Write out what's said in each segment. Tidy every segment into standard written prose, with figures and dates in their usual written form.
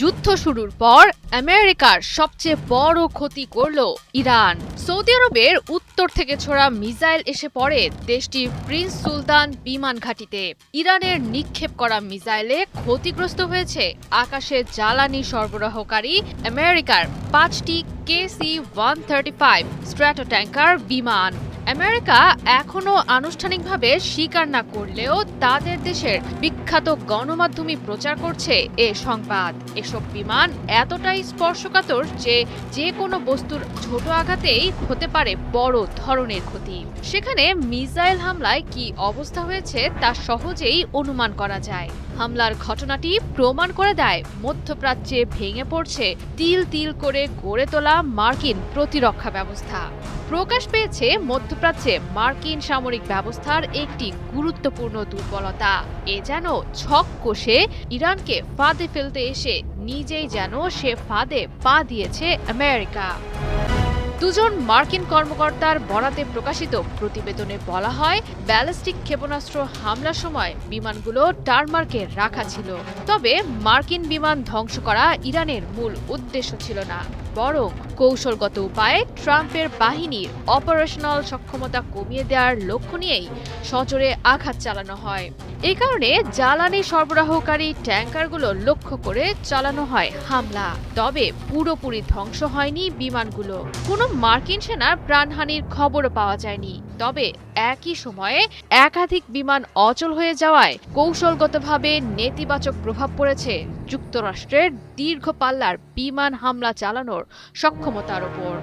যুদ্ধ শুরুর পর আমেরিকার সবচেয়ে বড় ক্ষতি করল ইরান। সৌদি আরবের উত্তর থেকে ছোড়া মিসাইল এসে পড়ে দেশটির প্রিন্স সুলতান বিমান ঘাঁটিতে। ইরানের নিক্ষেপ করা মিসাইলে ক্ষতিগ্রস্ত হয়েছে আকাশে জ্বালানি সরবরাহকারী আমেরিকার 5টি KC-135 স্ট্র্যাটো ট্যাঙ্কার বিমান। আমেরিকা এখনো আনুষ্ঠানিকভাবে স্বীকার না করলেও তাদের দেশের বিখ্যাত গণমাধ্যমই প্রচার করছে এ সংবাদ। এসব বিমান এতটাই স্পর্শকাতর যে কোনো বস্তুর ছোট আঘাতেই হতে পারে বড় ধরনের ক্ষতি। সেখানে মিসাইল হামলায় কি অবস্থা হয়েছে তা সহজেই অনুমান করা যায়। হামলার ঘটনাটি প্রমাণ করে দেয় মধ্যপ্রাচ্যে ভেঙে পড়ছে তিল তিল করে গড়ে তোলা মার্কিন প্রতিরক্ষা ব্যবস্থা। প্রকাশ পেয়েছে মধ্যপ্রাচ্যে মার্কিন সামরিক ব্যবস্থার একটি গুরুত্বপূর্ণ দুর্বলতা। এ যেন ছক কষে ইরানকে ফাঁদে ফেলতে এসে নিজেই যেন সে ফাঁদে পা দিয়েছে আমেরিকা। দুজন মার্কিন কর্মকর্তার বরাতে প্রকাশিত প্রতিবেদনে বলা হয়, ব্যালিস্টিক ক্ষেপণাস্ত্র হামলার সময় বিমানগুলো টারমার্কে রাখা ছিল। তবে মার্কিন বিমান ধ্বংস করা ইরানের মূল উদ্দেশ্য ছিল না, বরং কৌশলগত উপায়ে ট্রাম্পের বাহিনীর অপারেশনাল সক্ষমতা কমিয়ে দেওয়ার লক্ষ্য নিয়েই সজোরে আঘাত চালানো হয়। এই কারণে জ্বালানি সরবরাহকারী ট্যাঙ্কারগুলো লক্ষ্য করে চালানো হয় হামলা। তবে পুরোপুরি ধ্বংস হয়নি বিমানগুলো। কোনো মার্কিন সেনার প্রাণহানির খবরও পাওয়া যায়নি। তবে একই সময়ে একাধিক বিমান অচল হয়ে যাওয়ায় কৌশলগতভাবে নেতিবাচক প্রভাব পড়েছে যুক্তরাষ্ট্রের দীর্ঘ পাল্লার বিমান হামলা চালানোর সক্ষমতার ওপর।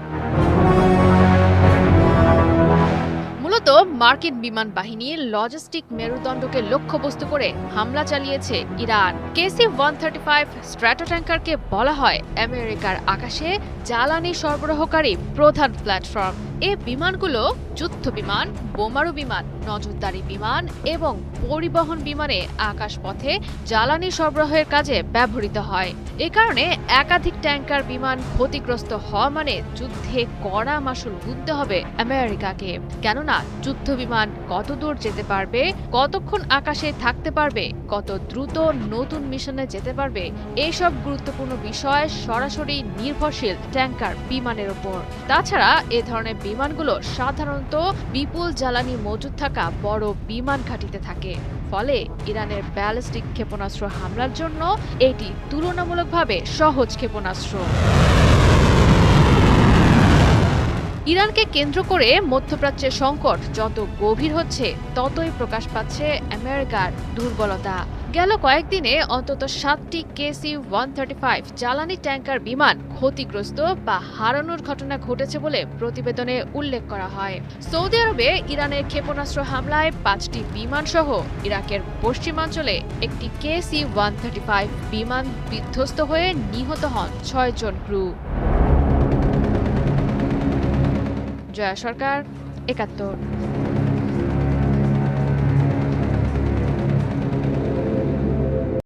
মূলত মার্কিন বিমান বাহিনীর লজিস্টিক মেরুদণ্ডকে লক্ষ্যবস্তু করে হামলা চালিয়েছে ইরান। KC-135 স্ট্র্যাটো ট্যাঙ্কারকে বলা হয় আমেরিকার আকাশে জ্বালানি সরবরাহকারী প্রধান প্ল্যাটফর্ম। এ বিমানগুলো যুদ্ধ বিমান, বোমারু বিমান, নজরদারি বিমান এবং পরিবহন বিমানে আকাশপথে জ্বালানি সরবরাহের কাজে ব্যবহৃত হয়। এ কারণে একাধিক ট্যাঙ্কার বিমান ক্ষতিগ্রস্ত হওয়া মানে যুদ্ধে কড়া মাশুল গুনতে হবে আমেরিকাকে। কেননা যুদ্ধ বিমান কত দূর যেতে পারবে, কতক্ষণ আকাশে থাকতে পারবে, কত দ্রুত নতুন মিশনে যেতে পারবে, এসব গুরুত্বপূর্ণ বিষয় সরাসরি নির্ভরশীল ট্যাঙ্কার বিমানের ওপর। তাছাড়া এ ধরনের বিমানগুলো সাধারণত বিপুল জ্বালানি মজুদ থাকা বড় বিমান ঘাঁটিতে থাকে। ফলে ইরানের ব্যালিস্টিক ক্ষেপণাস্ত্র হামলার জন্য এটি তুলনামূলকভাবে সহজ ক্ষেপণাস্ত্র। ইরানকে কেন্দ্র করে মধ্যপ্রাচ্যের সংকট যত গভীর হচ্ছে ততই প্রকাশ পাচ্ছে আমেরিকার দুর্বলতা। গেল কয়েকদিনে অন্তত 7টি KC-135 জ্বালানি ট্যাঙ্কার বিমান ক্ষতিগ্রস্ত বা হারানোর ঘটনা ঘটেছে বলে প্রতিবেদনে উল্লেখ করা হয়। সৌদি আরবে ইরানের ক্ষেপণাস্ত্র হামলায় 5টি বিমান সহ ইরাকের পশ্চিমাঞ্চলে একটি KC-135 বিমান বিধ্বস্ত হয়ে নিহত হন 6 জন ক্রু। জয়া সরকার, ৭১।